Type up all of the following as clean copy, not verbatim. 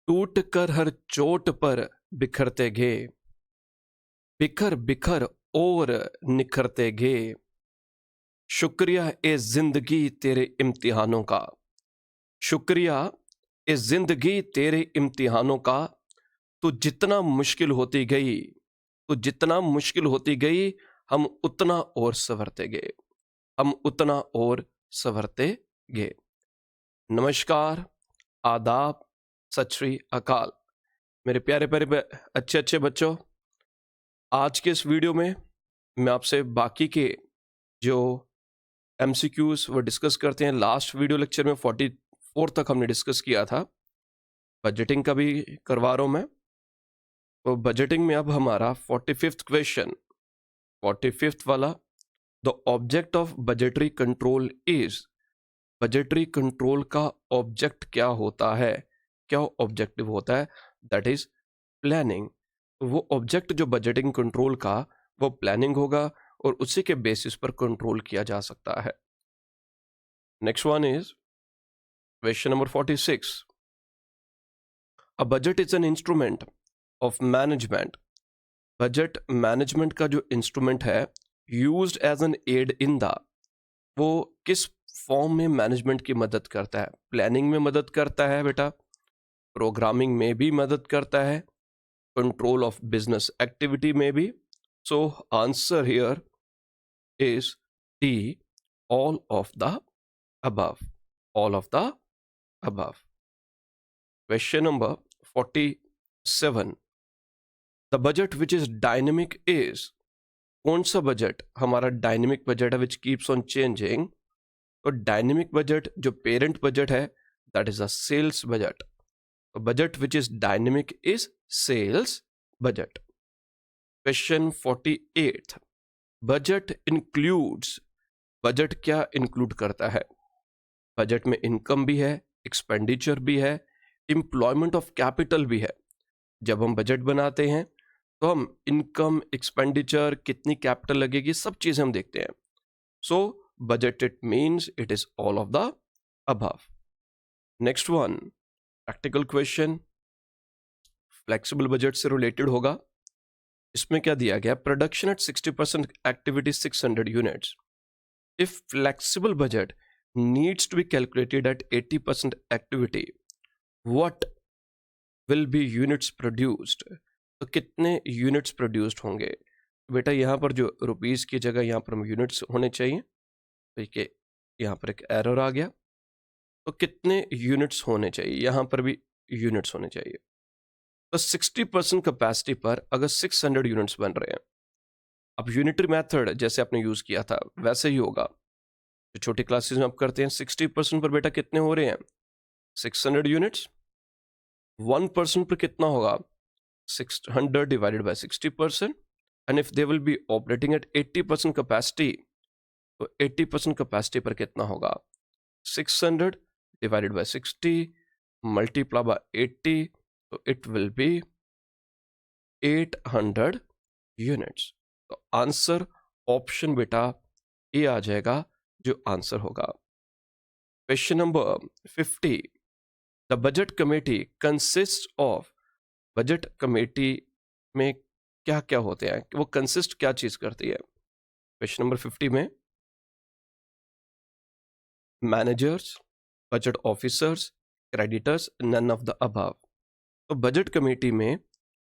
टूट कर हर चोट पर बिखरते गे, बिखर बिखर और निखरते गे। शुक्रिया ए जिंदगी तेरे इम्तिहानों का, शुक्रिया ए जिंदगी तेरे इम्तिहानों का। तू जितना मुश्किल होती गई, तू जितना मुश्किल होती गई, हम उतना और संवरते गए, हम उतना और संवरते गए। नमस्कार, आदाब, सत श्री अकाल मेरे प्यारे प्यारे अच्छे अच्छे बच्चों। आज के इस वीडियो में मैं आपसे बाकी के जो एमसीक्यूज वो डिस्कस करते हैं। लास्ट वीडियो लेक्चर में 44 तक हमने डिस्कस किया था। बजटिंग का भी करवा रहा हूँ मैं, तो बजटिंग में अब हमारा 45th क्वेश्चन, 45th वाला, the object of budgetary control is. Budgetary control का ऑब्जेक्ट क्या होता है, क्या ऑब्जेक्टिव होता है? That is planning. वो ऑब्जेक्ट जो बजटिंग कंट्रोल का वो प्लानिंग होगा और उसी के बेसिस पर कंट्रोल किया जा सकता है। Next one is question number 46। A budget is an instrument of management. Budget management का जो इंस्ट्रूमेंट है, used as an aid in the, वो किस फॉर्म में मैनेजमेंट की मदद करता है? प्लानिंग में मदद करता है बेटा, प्रोग्रामिंग में भी मदद करता है, कंट्रोल ऑफ बिजनेस एक्टिविटी में भी। So answer here is D, all of the above, all of the above. Question number 47. The budget which is dynamic is, कौन सा बजट हमारा डायनेमिक बजट है, विच कीप्स ऑन चेंजिंग? तो dynamic budget जो parent budget है, that is a sales budget. तो budget which is dynamic is sales budget. Question 48. Budget includes, budget क्या include करता है? बजट में इनकम भी है, एक्सपेंडिचर भी है, एम्प्लॉयमेंट ऑफ कैपिटल भी है। जब हम बजट बनाते हैं तो हम इनकम, एक्सपेंडिचर, कितनी कैपिटल लगेगी, सब चीजें हम देखते हैं। So budget it means it is all of the above. Next one, practical question, flexible budget से रिलेटेड होगा। इसमें क्या दिया गया? Production at 60% activity 600 units. If flexible budget needs to be calculated at 80% activity, what will be units produced? तो कितने units produced होंगे? बेटा यहाँ पर जो रुपीस की जगह यहाँ पर यूनिट्स होने चाहिए, ठीक है, यहाँ पर एक एरर आ गया। तो कितने यूनिट्स होने चाहिए? यहाँ पर भी यूनिट्स होने चाहिए। तो 60% कैपेसिटी पर अगर 600 यूनिट्स बन रहे हैं, अब यूनिटरी मेथड जैसे आपने यूज किया था वैसे ही होगा जो छोटी क्लासेस में आप करते हैं। 60% पर बेटा कितने हो रहे हैं? 600 यूनिट्स। 1% पर कितना होगा? 600 divided by 60%। And if they will be operating eight 80% capacity, तो 80% कैपेसिटी पर कितना होगा? 600 डिवाइडेड बाय 60 मल्टीप्लाई बाय 80, तो इट विल बी 800 यूनिट्स। तो आंसर ऑप्शन बेटा ए आ जाएगा जो आंसर होगा। Question number 50. The budget committee consist of. Budget committee में क्या क्या होते हैं, वो कंसिस्ट क्या चीज करती है? क्वेश्चन नंबर 50 में managers, budget officers, creditors, none of the above. तो बजट कमेटी में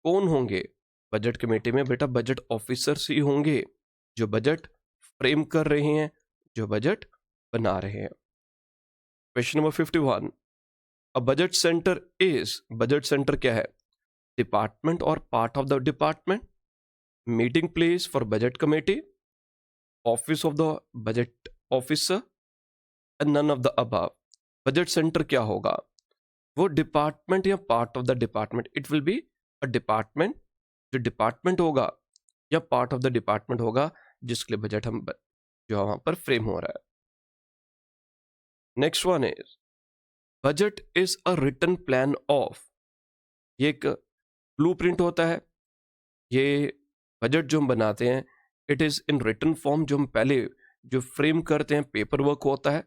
कौन होंगे? बजट कमेटी में बेटा बजट ऑफिसर्स ही होंगे जो बजट फ्रेम कर रहे हैं, जो बजट बना रहे हैं। Question number 51. A budget centre is. Budget centre क्या है? डिपार्टमेंट और part of the department, meeting place for budget committee, office of the budget officer, and none of the above. Budget centre क्या होगा? वो department या part of the department. It will be a department, जो department होगा, या part of the department होगा जिसके लिए बजट हम जो वहां पर फ्रेम हो रहा है। Next one is budget is a written plan of. ये एक ब्लूप्रिंट होता है। ये बजट जो हम बनाते हैं, it is in written form, जो हम पहले जो फ्रेम करते हैं पेपर वर्क होता है।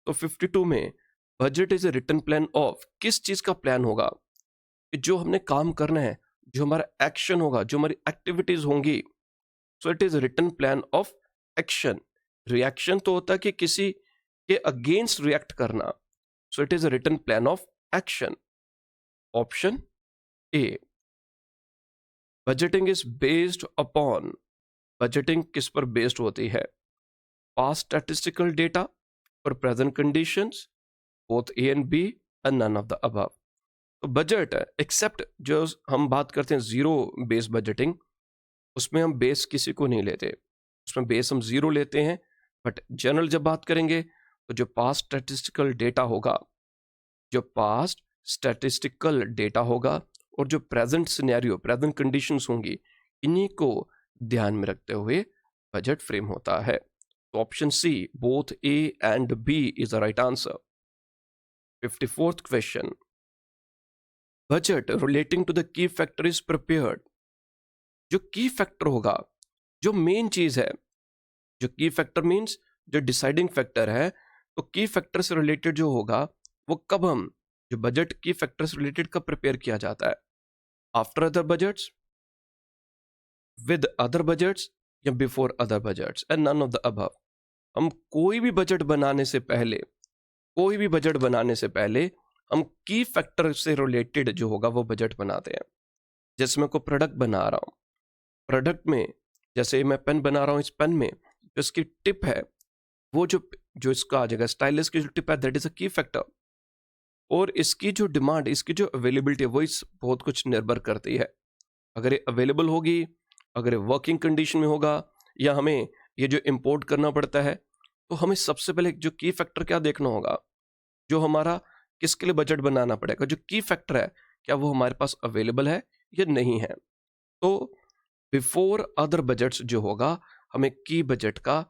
तो 52 में budget is a written plan of, किस चीज का प्लान होगा? कि जो हमने काम करना है, जो हमारा एक्शन होगा, जो हमारी एक्टिविटीज होंगी, so it is written plan of action. Reaction तो होता है कि किसी के अगेंस्ट रिएक्ट करना, so it is written plan of action. Option A. Budgeting is based upon, budgeting किस पर बेस्ड होती है? पास्ट स्टैटिस्टिकल डेटा और present conditions, both A and B and none of the above. तो budget except जो हम बात करते हैं जीरो बेस बजटिंग, उसमें हम बेस किसी को नहीं लेते, उसमें बेस हम जीरो लेते हैं। बट जनरल जब बात करेंगे तो जो पास्ट स्टैटिस्टिकल डेटा होगा, जो पास्ट स्टैटिस्टिकल डेटा होगा और जो प्रेजेंट सिनेरियो, प्रेजेंट कंडीशंस होंगी, इन्हीं को ध्यान में रखते हुए बजट फ्रेम होता है। तो option C, both A and B is the right answer. 54th question, budget relating to the key factor is prepared. जो की फैक्टर होगा, जो मेन चीज है, जो की फैक्टर मीन्स जो डिसाइडिंग फैक्टर है, तो की फैक्टर से रिलेटेड जो होगा वो कब हम, जो बजट की फैक्टर से रिलेटेड कब प्रिपेयर किया जाता है? After other budgets, with other budgets, या before other budgets, and none of the above. हम कोई भी बजट बनाने से पहले, कोई भी बजट बनाने से पहले हम की फैक्टर से रिलेटेड जो होगा वो बजट बनाते हैं। जैसे मैं कोई प्रोडक्ट बना रहा हूँ, प्रोडक्ट में जैसे मैं पेन बना रहा हूँ, इस पेन में जो इसकी टिप है, वो जो जो इसका आ जाएगा स्टाइलस की जो टिप है, दैट इज अ की फैक्टर। और इसकी जो डिमांड, इसकी जो अवेलेबिलिटी है, वो इस बहुत कुछ निर्भर करती है। अगर ये अवेलेबल होगी, अगर ये वर्किंग कंडीशन में होगा, या हमें ये जो इंपोर्ट करना पड़ता है, तो हमें सबसे पहले जो की फैक्टर क्या देखना होगा, जो हमारा किसके लिए बजट बनाना पड़ेगा, जो की फैक्टर है क्या वो हमारे पास अवेलेबल है या नहीं है। तो बिफोर अदर बजट्स जो होगा, हमें की बजट का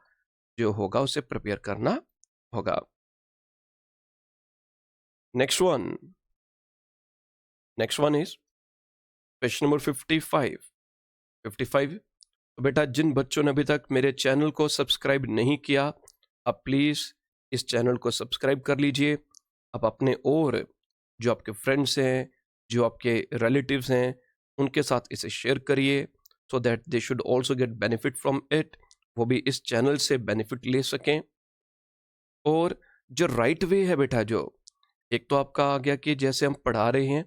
जो होगा उसे प्रिपेयर करना होगा। Next one, next one is question number 55। 55, तो बेटा जिन बच्चों ने अभी तक मेरे चैनल को सब्सक्राइब नहीं किया, आप प्लीज इस चैनल को सब्सक्राइब कर लीजिए। आप अपने और जो आपके फ्रेंड्स हैं, जो आपके रिलेटिव्स हैं, उनके साथ इसे शेयर करिए, so that they should also get benefit from it, वो भी इस चैनल से बेनिफिट ले सकें। और जो राइट वे है बेटा, जो एक तो आपका आ गया कि जैसे हम पढ़ा रहे हैं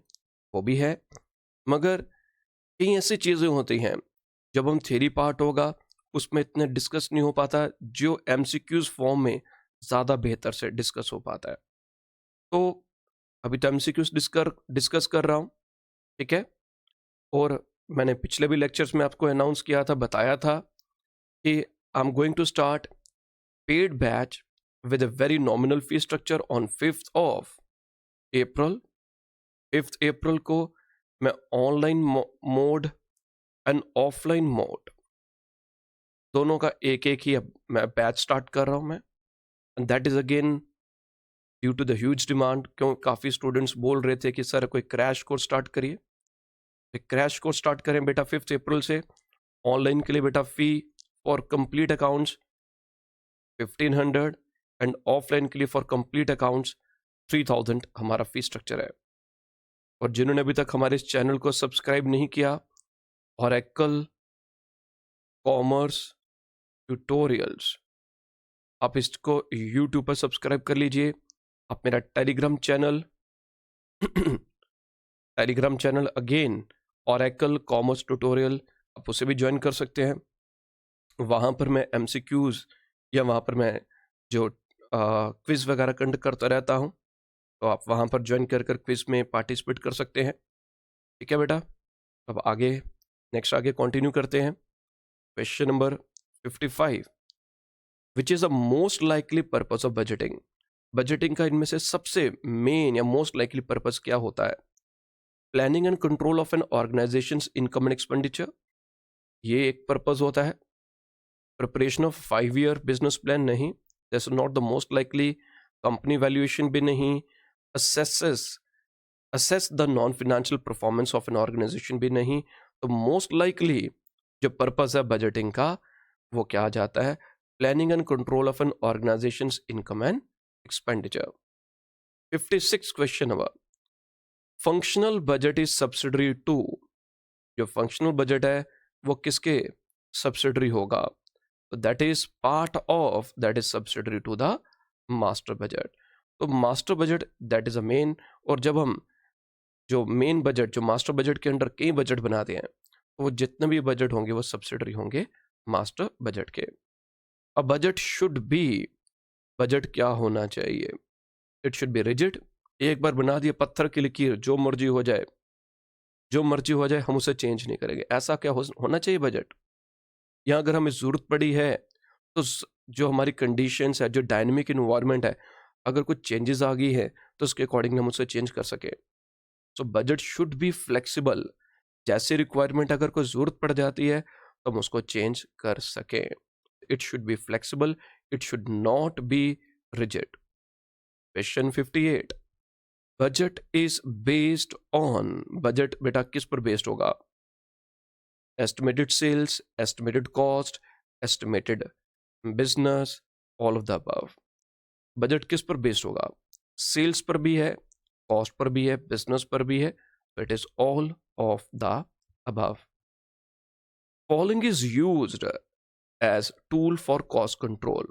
वो भी है, मगर कई ऐसी चीज़ें होती हैं जब हम थ्योरी पार्ट होगा उसमें इतने डिस्कस नहीं हो पाता, जो एमसीक्यूज फॉर्म में ज़्यादा बेहतर से डिस्कस हो पाता है। तो अभी तो एमसीक्यूज डिस्कस कर रहा हूँ, ठीक है। और मैंने पिछले भी लेक्चर्स में आपको अनाउंस किया था, बताया था कि I am going to start paid batch with a very nominal fee structure on 5th of April। 5th April को मैं online mode and offline mode दोनों का एक एक ही अब मैं बैच स्टार्ट कर रहा हूं मैं। And that is again due to the huge demand, क्यों काफ़ी स्टूडेंट्स बोल रहे थे कि सर कोई क्रैश कोर्स स्टार्ट करिए। एक क्रैश कोर्स स्टार्ट करें बेटा 5th अप्रैल से। ऑनलाइन के लिए बेटा फ़ी for complete accounts 1500 and offline के लिए फॉर कंप्लीट अकाउंट्स 3000 हमारा फी स्ट्रक्चर है। और जिन्होंने अभी तक हमारे इस चैनल को सब्सक्राइब नहीं किया, ओरेकल कॉमर्स ट्यूटोरियल्स, आप इसको यूट्यूब पर सब्सक्राइब कर लीजिए। आप मेरा Telegram channel Telegram channel again Oracle commerce tutorial, आप उसे भी ज्वाइन कर सकते हैं। वहाँ पर मैं एमसीक्यूज या वहाँ पर मैं जो क्विज वगैरह कंडक्ट करता रहता हूँ, तो आप वहाँ पर ज्वाइन कर क्विज में पार्टिसिपेट कर सकते हैं। ठीक है बेटा, अब आगे नेक्स्ट आगे कंटिन्यू करते हैं। Question number 55, which is the most likely purpose of budgeting. Budgeting का इनमें से सबसे मेन या मोस्ट लाइकली पर्पस क्या होता है? Planning and control of an organisation's income and expenditure, ये एक पर्पस होता है। Preparation of 5-year business plan नहीं, that's not the most likely. Company valuation भी नहीं। Assess the non financial performance of an organisation भी नहीं। तो मोस्ट लाइकली जो पर्पस है बजटिंग का वो क्या आ जाता है? Planning and control of an organisation's income and expenditure. 56 question number, functional budget is subsidiary to, जो फंक्शनल बजट है वो किसके सब्सिडरी होगा? तो that is part of, that is subsidiary to the master budget. तो master budget that is a main, और जब हम जो मेन बजट जो मास्टर बजट के अंडर कई बजट बनाते हैं, तो वो जितने भी बजट होंगे वो सब्सिडरी होंगे मास्टर बजट के। A budget should be, budget क्या होना चाहिए? इट शुड बी रिजिड, एक बार बना दिए पत्थर की लकीर, जो मर्जी हो जाए, जो मर्जी हो जाए हम उसे चेंज नहीं करेंगे, ऐसा क्या होना चाहिए बजट? या अगर हमें ज़रूरत पड़ी है तो जो हमारी कंडीशंस है, जो डायनेमिक इन्वायरमेंट है, अगर कुछ चेंजेस आ गई है तो उसके अकॉर्डिंग हम उसे चेंज कर सकें। So budget should be flexible, जैसे रिक्वायरमेंट अगर कोई ज़रूरत पड़ जाती है तो हम उसको चेंज कर सकें। It should be flexible, it should not be rigid. Question 58, budget is based on, budget बेटा किस पर बेस्ड होगा? Estimated sales, estimated cost, estimated business, all of the above. Budget किस पर बेस्ड होगा? सेल्स पर भी है, कॉस्ट पर भी है, बिजनेस पर भी है, तो it is all of the above. Following is used as tool for cost control,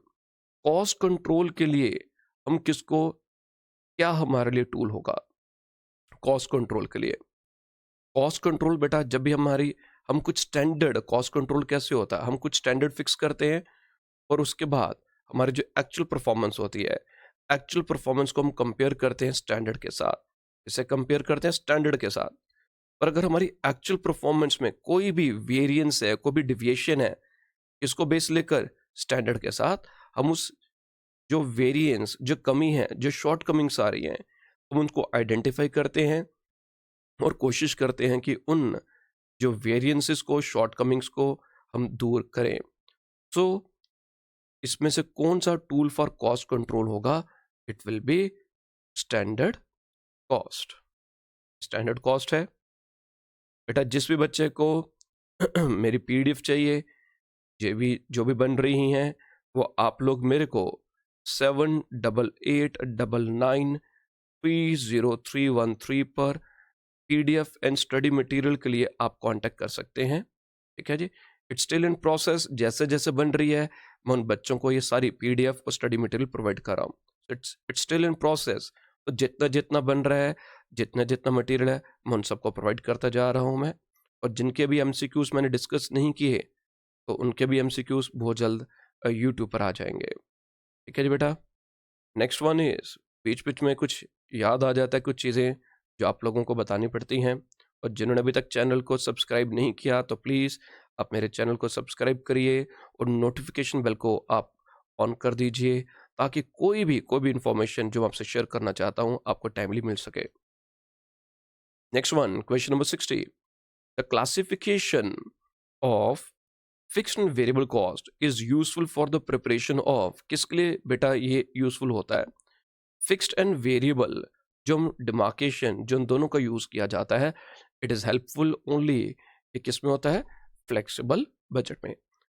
cost control के लिए हम किसको, क्या हमारे लिए टूल होगा कॉस्ट कंट्रोल के लिए? कॉस्ट कंट्रोल बेटा जब भी हम कुछ स्टैंडर्ड, कॉस्ट कंट्रोल कैसे होता है, हम कुछ स्टैंडर्ड फिक्स करते हैं और उसके बाद हमारी जो एक्चुअल परफॉर्मेंस होती है, एक्चुअल परफॉर्मेंस को हम कंपेयर करते हैं स्टैंडर्ड के साथ, इसे कंपेयर करते हैं स्टैंडर्ड के साथ। पर अगर हमारी एक्चुअल परफॉर्मेंस में कोई भी वेरिएंस है, कोई भी डिविएशन है, इसको बेस लेकर स्टैंडर्ड के साथ हम उस जो वेरिएंस, जो कमी है, जो शॉर्ट कमिंग्स आ रही हैं, हम उनको आइडेंटिफाई करते हैं और कोशिश करते हैं कि उन जो वेरिएंसेस को, शॉर्ट कमिंग्स को हम दूर करें। सो इसमें से कौन सा टूल फॉर कॉस्ट कंट्रोल होगा? It will B standard cost. Standard cost है बेटा, जिस भी बच्चे को मेरी पीडीएफ चाहिए, जो भी बन रही हैं, वो आप लोग मेरे को 7889930313 पर पीडीएफ एंड स्टडी मटेरियल के लिए आप कांटेक्ट कर सकते हैं। ठीक है जी, इट्स स्टिल इन प्रोसेस, जैसे जैसे बन रही है मैं उन बच्चों को ये सारी पीडीएफ और स्टडी मटेरियल प्रोवाइड कर रहा हूँ। इट्स स्टिल इन प्रोसेस, तो जितना जितना बन रहा है, जितना जितना मटेरियल है, मैं उन सबको प्रोवाइड करता जा रहा हूँ मैं। और जिनके भी एमसीक्यूज मैंने डिस्कस नहीं किए, तो उनके भी एमसीक्यूज बहुत जल्द यूट्यूब पर आ जाएंगे। ठीक है जी बेटा। नेक्स्ट वन इज, बीच बीच में कुछ याद आ जाता है, कुछ चीज़ें जो आप लोगों को बतानी पड़ती हैं, और जिन्होंने अभी तक चैनल को सब्सक्राइब नहीं किया तो प्लीज़ आप मेरे चैनल को सब्सक्राइब करिए और नोटिफिकेशन बेल को आप ऑन कर दीजिए, ताकि कोई भी इन्फॉर्मेशन जो मैं आपसे शेयर करना चाहता हूँ आपको टाइमली मिल सके। Next one, question number 60, the classification of fixed and variable cost is useful for the preparation of, किसके लिए बेटा ये यूजफुल होता है? फिक्स्ड एंड वेरिएबल जो हम डिमार्केशन, जो उन दोनों का यूज किया जाता है, इट इज हेल्पफुल ओनली, ये किस में होता है? फ्लेक्सिबल बजट में।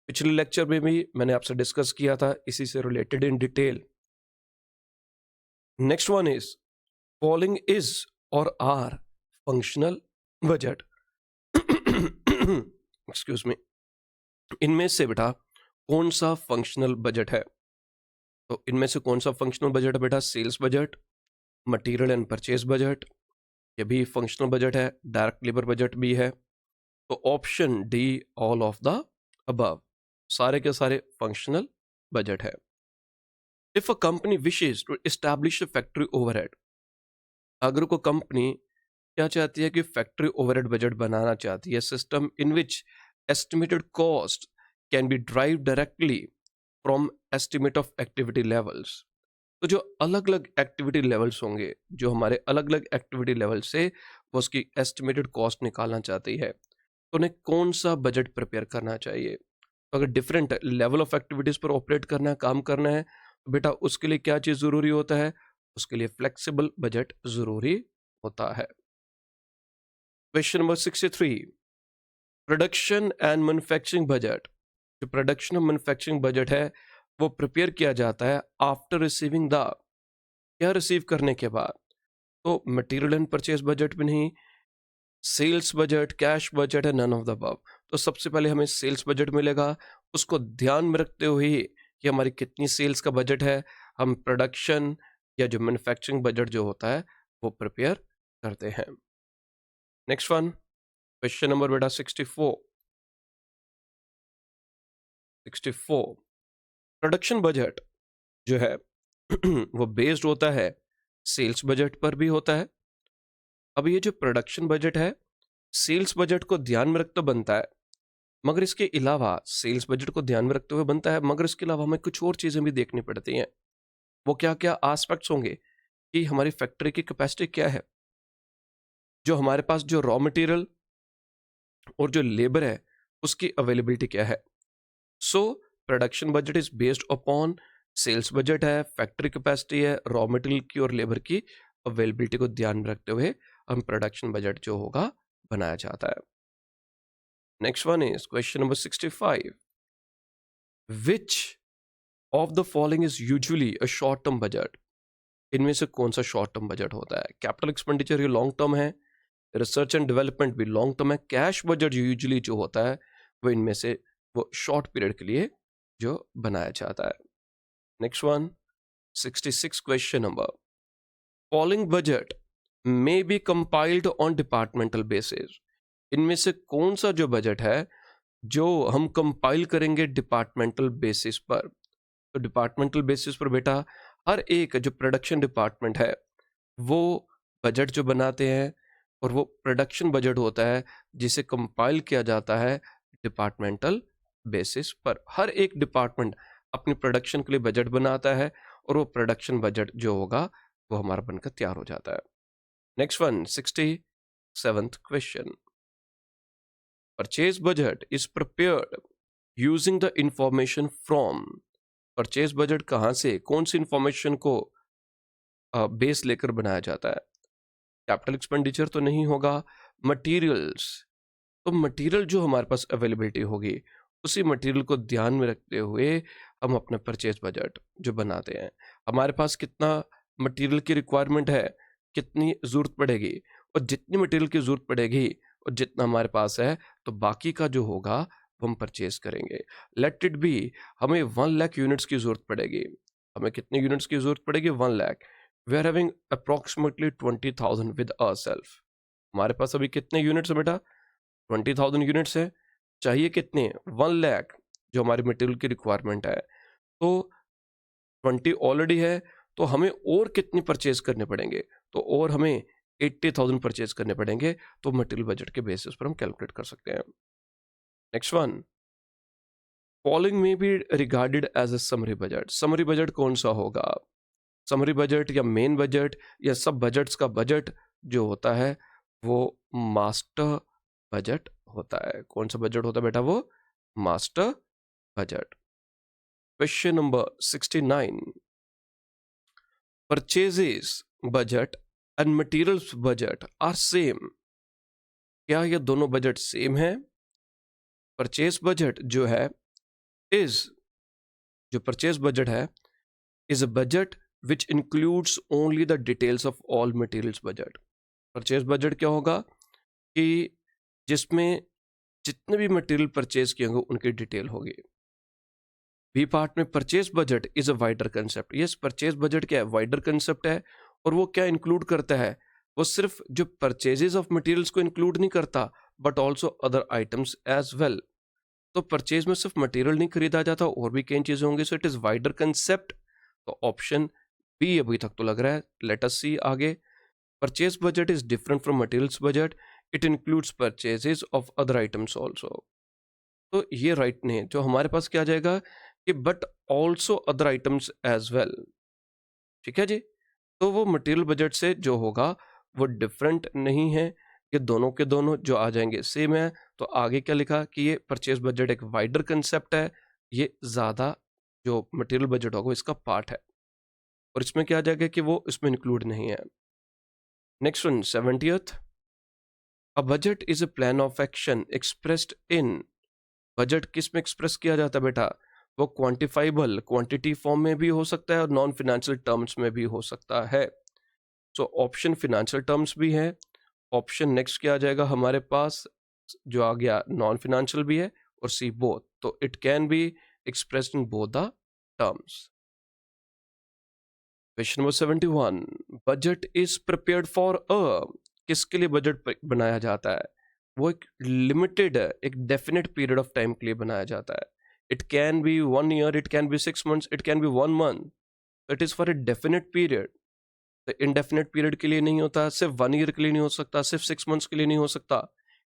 पिछले लेक्चर में भी मैंने आपसे डिस्कस किया था इसी से related in detail. Next one is, following is और are functional budget. Excuse me, इनमें से बेटा कौन सा फंक्शनल बजट है? तो इनमें से कौन सा फंक्शनल बजट है बेटा? Sales budget, material and purchase budget, ये भी फंक्शनल बजट है, डायरेक्ट लेबर बजट भी है। तो option D, all of the above, सारे के सारे फंक्शनल बजट है। If a company wishes to establish a factory overhead, अगर कोई कंपनी क्या चाहती है कि फैक्ट्री ओवरहेड बजट बनाना चाहती है, system in which estimated cost can be drive directly from estimate of activity levels, तो जो अलग अलग एक्टिविटी लेवल्स होंगे, जो हमारे अलग अलग एक्टिविटी लेवल से वो उसकी एस्टिमेटेड कॉस्ट निकालना चाहती है, तो उन्हें कौन सा बजट प्रिपेयर करना चाहिए? तो अगर डिफरेंट लेवल ऑफ एक्टिविटीज़ पर ऑपरेट करना है, काम करना है, तो बेटा उसके लिए क्या चीज़ ज़रूरी होता है? उसके लिए फ्लेक्सिबल बजट ज़रूरी होता है। Question number 63, production and manufacturing budget, जो प्रोडक्शन और मैन्युफैक्चरिंग बजट है वो प्रिपेयर किया जाता है आफ्टर रिसीविंग द, क्या रिसीव करने के बाद? तो मटेरियल एंड परचेज बजट भी नहीं, सेल्स बजट, कैश बजट है, नन ऑफ द अबव। तो सबसे पहले हमें सेल्स बजट मिलेगा, उसको ध्यान में रखते हुए कि हमारी कितनी सेल्स का बजट है, हम प्रोडक्शन या जो मैन्युफैक्चरिंग बजट जो होता है वो प्रिपेयर करते हैं। नेक्स्ट वन, क्वेश्चन नंबर बेटा 64। प्रोडक्शन बजट जो है वो बेस्ड होता है सेल्स बजट पर भी होता है। अब ये जो प्रोडक्शन बजट है सेल्स बजट को ध्यान में रखते बनता है, मगर इसके अलावा सेल्स बजट को ध्यान में रखते हुए बनता है, मगर इसके अलावा हमें कुछ और चीजें भी देखनी पड़ती हैं। वो क्या क्या एस्पेक्ट्स होंगे कि हमारी फैक्ट्री की कैपेसिटी क्या है, जो हमारे पास जो रॉ मटेरियल और जो लेबर है उसकी अवेलेबिलिटी क्या है। So production budget is based upon sales budget है, फैक्ट्री कैपेसिटी है, रॉ मटेरियल की और लेबर की अवेलेबिलिटी को ध्यान में रखते हुए हम प्रोडक्शन बजट जो होगा बनाया जाता है। Next one is question number 65। Which of the following is usually a short term budget? इनमें से कौन सा शॉर्ट टर्म बजट होता है? कैपिटल एक्सपेंडिचर ये लॉन्ग टर्म है, रिसर्च एंड डेवलपमेंट भी लॉन्ग टर्म है, कैश बजट यूजुअली जो होता है वो इनमें से वो शॉर्ट पीरियड के लिए जो बनाया जाता है। Next one 66 question number. Following budget may be compiled on departmental basis. इनमें से कौन सा जो बजट है जो हम कंपाइल करेंगे डिपार्टमेंटल बेसिस पर? तो डिपार्टमेंटल बेसिस पर बेटा हर एक जो प्रोडक्शन डिपार्टमेंट है वो बजट जो बनाते हैं, और वो प्रोडक्शन बजट होता है जिसे कंपाइल किया जाता है डिपार्टमेंटल बेसिस पर। हर एक डिपार्टमेंट अपनी प्रोडक्शन के लिए बजट बनाता है और वो प्रोडक्शन बजट जो होगा वो हमारा बनकर तैयार हो जाता है। Next one 67th question. Purchase budget is prepared using the information from. Purchase budget कहाँ से, कौन सी इंफॉर्मेशन को बेस लेकर बनाया जाता है? कैपिटल एक्सपेंडिचर तो नहीं होगा, मटेरियल्स। तो मटेरियल जो हमारे पास अवेलेबिलिटी होगी उसी मटेरियल को ध्यान में रखते हुए हम अपना परचेज बजट जो बनाते हैं। हमारे पास कितना मटेरियल की रिक्वायरमेंट है, कितनी ज़रूरत पड़ेगी, और जितनी मटेरियल की ज़रूरत पड़ेगी और जितना हमारे पास है तो बाकी का जो होगा वो हम परचेज करेंगे। लेट इट बी हमें 1 लाख यूनिट्स की ज़रूरत पड़ेगी। हमें कितने यूनिट्स की ज़रूरत पड़ेगी? 1 lakh. We are having approximately 20,000 with ourselves. हमारे पास अभी कितने यूनिट्स है बेटा? 20,000 यूनिट्स है। चाहिए कितने? 1 लाख जो हमारी मटेरियल की रिक्वायरमेंट है। तो 20 ऑलरेडी है, तो हमें और कितनी परचेज करने पड़ेंगे? तो और हमें 80,000 परचेज करने पड़ेंगे। तो मटेरियल बजट के बेसिस पर हम कैलकुलेट कर सकते हैं। Next one, following may be regarded as a summary budget. Summary budget कौन सा होगा? समरी बजट या मेन बजट या सब बजट्स का बजट जो होता है वो मास्टर बजट होता है। कौन सा बजट होता है बेटा? वो master budget. Question number 69। Purchases budget and materials budget are same. क्या ये दोनों बजट सेम है? परचेज बजट जो है जो परचेज बजट है is a budget which includes only the details of all materials budget. Purchase budget क्या होगा कि जिसमें जितने भी मटेरियल परचेज किए होंगे उनकी डिटेल होगी। बी पार्ट में purchase budget is a wider concept. Yes, purchase budget क्या है? वाइडर कंसेप्ट है, और वो क्या इंक्लूड करता है? वो सिर्फ जो परचेजेस ऑफ मटेरियल्स को इंक्लूड नहीं करता but also other items as well. तो परचेज में सिर्फ मटेरियल नहीं खरीदा जाता, और भी कई चीजें होंगी। So it is wider concept. तो ऑप्शन बी अभी तक तो लग रहा है। लेट अस सी आगे। Purchase budget is different from materials budget. It includes purchases of other items also. तो ये राइट नहीं है। जो हमारे पास क्या आ जाएगा कि but also other items as well. ठीक है जी। तो वो मटेरियल बजट से जो होगा वो डिफरेंट नहीं है, ये दोनों के दोनों जो आ जाएंगे सेम है। तो आगे क्या लिखा कि ये परचेज बजट एक वाइडर कंसेप्ट है, ये ज़्यादा जो मटेरियल बजट होगा इसका पार्ट है, और इसमें क्या आ जाएगा कि वो इसमें इंक्लूड नहीं है। Next one 70th। A budget is a plan of action expressed in. Budget किस में एक्सप्रेस किया जाता है बेटा? वो क्वांटिफाइबल क्वांटिटी फॉर्म में भी हो सकता है और नॉन फाइनेंशियल टर्म्स में भी हो सकता है। सो ऑप्शन फिनेंशियल टर्म्स भी है, ऑप्शन नेक्स्ट क्या आ जाएगा हमारे पास जो आ गया नॉन फिनेंशियल भी है, और सी बोथ, तो it can be expressed in both the terms. Question number 71, budget is prepared for किसके लिए बजट बनाया जाता है? वो एक लिमिटेड एक डेफिनेट पीरियड ऑफ टाइम के लिए बनाया जाता है। It can be 1 year, it can be 6 months, it can be 1 month, it is for a definite period. तो इनडेफिनेट पीरियड के लिए नहीं होता, सिर्फ 1 ईयर के लिए नहीं हो सकता, सिर्फ 6 months के लिए नहीं हो सकता।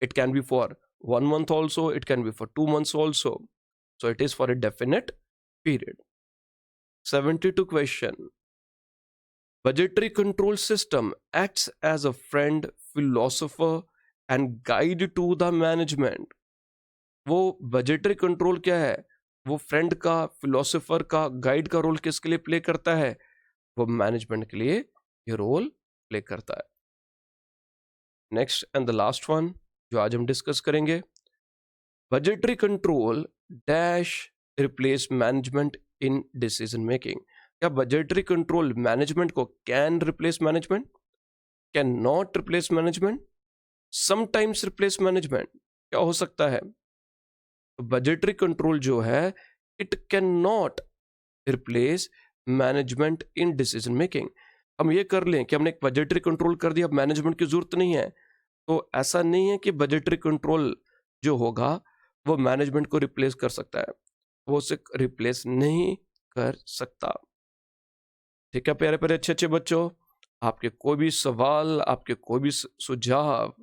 It can be for 1 month also, it can be for 2 months also, so it is for a definite period. 72 question, budgetary control system acts as a friend, philosopher and guide to the management। वो budgetary control क्या है? वो friend का, philosopher का, guide का role किसके लिए play करता है? वो मैनेजमेंट के लिए ये रोल प्ले करता है। Next and the last one जो आज हम डिस्कस करेंगे, budgetary control dash replace management in decision making. क्या बजटरी कंट्रोल मैनेजमेंट को can replace management, can not replace management, sometimes replace management? क्या हो सकता है? बजटरी कंट्रोल जो है it can not replace management in decision making. हम ये कर लें कि हमने एक बजटरी कंट्रोल कर दिया, अब मैनेजमेंट की जरूरत नहीं है, तो ऐसा नहीं है कि बजटरी कंट्रोल जो होगा वो मैनेजमेंट को रिप्लेस कर सकता है, वो उसे रिप्लेस नहीं कर सकता। ठीक है प्यारे प्यारे अच्छे अच्छे बच्चों, आपके कोई भी सवाल, आपके कोई भी सुझाव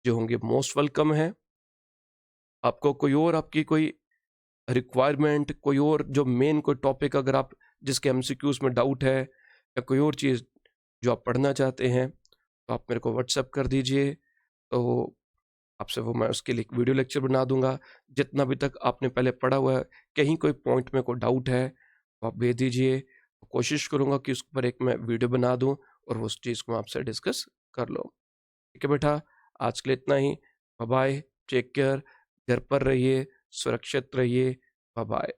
जो होंगे मोस्ट वेलकम है। आपको कोई और आपकी कोई रिक्वायरमेंट, कोई और जो मेन कोई टॉपिक अगर आप जिसके एमसीक्यूज में डाउट है या कोई और चीज़ जो आप पढ़ना चाहते हैं तो आप मेरे को व्हाट्सएप कर दीजिए, तो आपसे वो मैं उसके लिए एक वीडियो लेक्चर बना दूंगा। जितना भी तक आपने पहले पढ़ा हुआ है, कहीं कोई पॉइंट में कोई डाउट है तो आप भेज दीजिए, कोशिश करूंगा कि उस पर एक मैं वीडियो बना दूं और वो उस चीज़ को आपसे डिस्कस कर लो। ठीक है बेटा, आज के लिए इतना ही। बाय बाय, टेक केयर, घर पर रहिए, सुरक्षित रहिए, बाय बाय।